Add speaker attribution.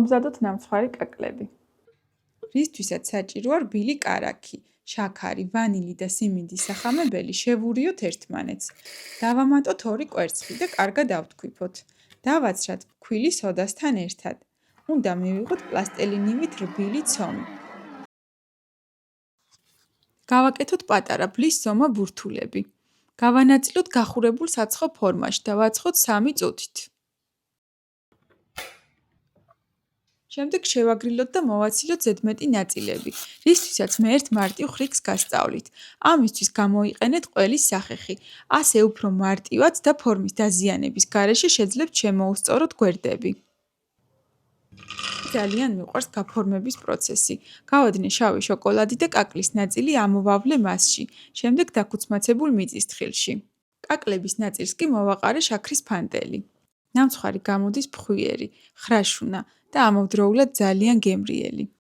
Speaker 1: გამოვამზადოთ ნამცხვარი კაკლები.
Speaker 2: რისთვისაც საჭიროა რბილი კარაქი, შაქარი, ვანილი და სიმინდის სახამებელი შევურიოთ ერთმანეთს. დავამატოთ 2 კვერცხი და კარგად ავთქვიფოთ. დავაცრათ ფქვილი სოდასთან ერთად. უნდა მივიღოთ პლასტელინივით რბილი ცომი. გავაკეთოთ პატარა ბლის ზომა ბურთულები. გავანაწილოთ გახურებულ საცხო ფორმაში და ვაცხოთ 3 წუთით. შემდეგ შევაგრილოთ და მოვაცილოთ ზედმეტი ნაწილები, რისთვისაც მე ერთ მარტივ ხრიკს გასწავლით. ამისთვის გამოიყენეთ ყველის სახეხი, ასე უფრო მარტივად და ფორმის დაზიანების გარეშე შეძლებთ შემოუსწოროთ გვერდები. ძალიან მიყვარს გაფორმების პროცესი. გავადნე შავი შოკოლადი და კაკლის ნაწილი ამოვავლე მასში, შემდეგ დაქუცმაცებულ მიწისთხილში. კაკლების ნაწილს კი მოვაყარე შაქრის ფანტელი. ნამცხვარი გამოდის ფხვიერი, ხრაშუნა და ამავდროულად ძალიან გემრიელი.